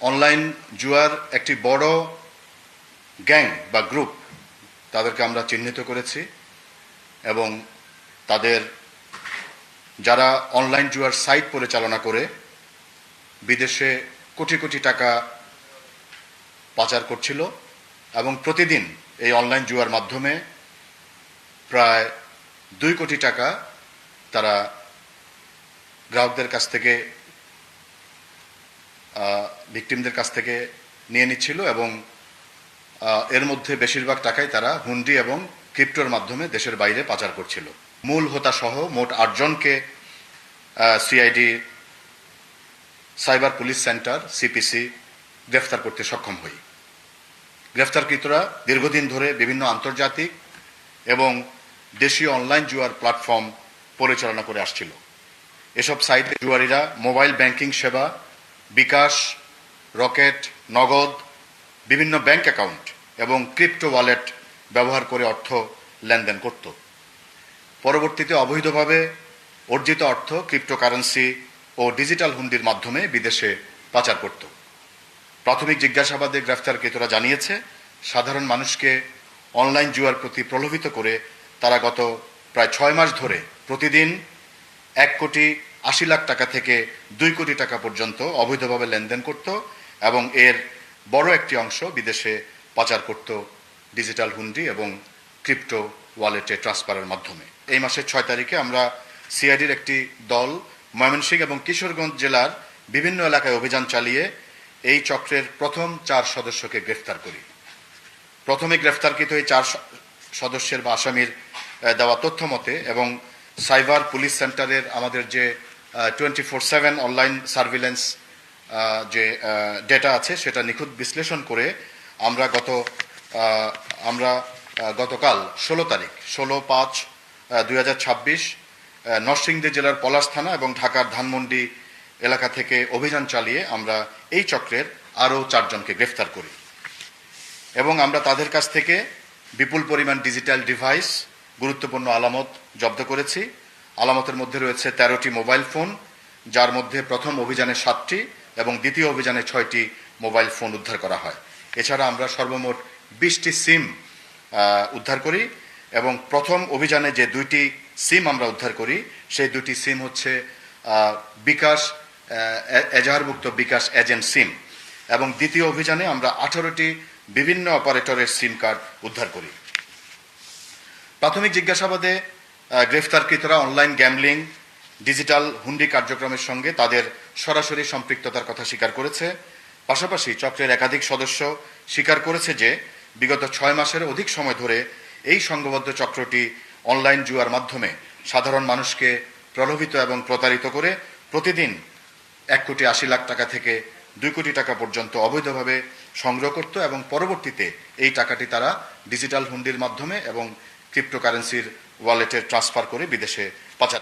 Online জুয়ার একটি বড় গ্যাং বা গ্রুপ তাদেরকে আমরা চিহ্নিত করেছি এবং তাদের যারা অনলাইন জুয়ার সাইট পরিচালনা করে বিদেশে কোটি কোটি টাকা পাচার করছিল এবং প্রতিদিন এই অনলাইন জুয়ার মাধ্যমে প্রায় 2 কোটি টাকা তারা গ্রাহকদের কাছ থেকে ভিকটিমদের কাছ থেকে নিয়ে নিচ্ছিল এবং এর মধ্যে বেশিরভাগ টাকাই তারা হুন্ডি এবং ক্রিপ্টোর মাধ্যমে দেশের বাইরে পাচার করছিল। মূল হোতা সহ মোট 8 জনকে CID cyber police centre CPC গ্রেফতার করতে সক্ষম হই। গ্রেফতারকৃতরা দীর্ঘদিন ধরে বিভিন্ন আন্তর্জাতিক এবং দেশীয় অনলাইন জুয়ার প্ল্যাটফর্ম পরিচালনা করে আসছিল। এসব সাইটে জুয়ারিরা মোবাইল ব্যাংকিং সেবা, বিকাশ, রকেট, নগদ, বিভিন্ন ব্যাংক অ্যাকাউন্ট এবং ক্রিপ্টো ওয়ালেট ব্যবহার করে অর্থ লেনদেন করত। পরবর্তীতে অবৈধভাবে অর্জিত অর্থ ক্রিপ্টোকারেন্সি ও ডিজিটাল হুন্ডির মাধ্যমে বিদেশে পাচার করত। প্রাথমিক জিজ্ঞাসাবাদে গ্রেফতারকৃতরা জানিয়েছে, সাধারণ মানুষকে অনলাইন জুয়ার প্রতি প্রলোভিত করে তারা গত প্রায় 6 মাস ধরে প্রতিদিন 1,80,00,000 টাকা থেকে 2 কোটি টাকা পর্যন্ত অবৈধভাবে লেনদেন করত এবং এর বড় একটি অংশ বিদেশে পাচার করত ডিজিটাল হুন্ডি এবং ক্রিপ্টো ওয়ালেটে ট্রান্সফারের মাধ্যমে। এই মাসের 6 তারিখে আমরা সিআইডির একটি দল ময়মনসিংহ এবং কিশোরগঞ্জ জেলার বিভিন্ন এলাকায় অভিযান চালিয়ে এই চক্রের প্রথম 4 সদস্যকে গ্রেফতার করি। প্রথমে গ্রেফতারকৃত এই 4 সদস্যের বা আসামির দেওয়া তথ্য মতে এবং সাইবার পুলিশ সেন্টারের আমাদের যে 24/7 অনলাইন সার্ভিলেন্স যে ডেটা আছে সেটা নিখুঁত বিশ্লেষণ করে আমরা গতকাল 16 তারিখ 16/5/2026 নরসিংদী জেলার পলাশ থানা এবং ঢাকার ধানমন্ডি এলাকা থেকে অভিযান চালিয়ে আমরা এই চক্রের আরও 4 জনকে গ্রেফতার করি এবং আমরা তাদের কাছ থেকে বিপুল পরিমাণ ডিজিটাল ডিভাইস, গুরুত্বপূর্ণ আলামত জব্দ করেছি। আলামতের মধ্যে রয়েছে 13টি মোবাইল ফোন, যার মধ্যে প্রথম অভিযানে 7টি এবং দ্বিতীয় অভিযানে 6টি মোবাইল ফোন উদ্ধার করা হয়। এছাড়া আমরা সর্বমোট 20টি সিম উদ্ধার করি এবং প্রথম অভিযানে যে 2টি সিম আমরা উদ্ধার করি সেই 2টি সিম হচ্ছে বিকাশ এজাহারভুক্ত বিকাশ এজেন্ট সিম এবং দ্বিতীয় অভিযানে আমরা 18টি বিভিন্ন অপারেটরের সিম কার্ড উদ্ধার করি। প্রাথমিক জিজ্ঞাসাবাদে গ্রেফতারকৃতরা অনলাইন গ্যামলিং, ডিজিটাল হুন্ডি কার্যক্রমের সঙ্গে তাদের সরাসরি সম্পৃক্ততার কথা স্বীকার করেছে। পাশাপাশি চক্রের একাধিক সদস্য স্বীকার করেছে যে বিগত 6 মাসের অধিক সময় ধরে এই সংঘবদ্ধ চক্রটি অনলাইন জুয়ার মাধ্যমে সাধারণ মানুষকে প্রলোভিত এবং প্রতারিত করে প্রতিদিন 1,80,00,000 টাকা থেকে 2 কোটি টাকা পর্যন্ত অবৈধভাবে সংগ্রহ করত এবং পরবর্তীতে এই টাকাটি তারা ডিজিটাল হুন্ডির মাধ্যমে এবং ক্রিপ্টোকারেন্সির ওয়ালেটে ট্রান্সফার করে বিদেশে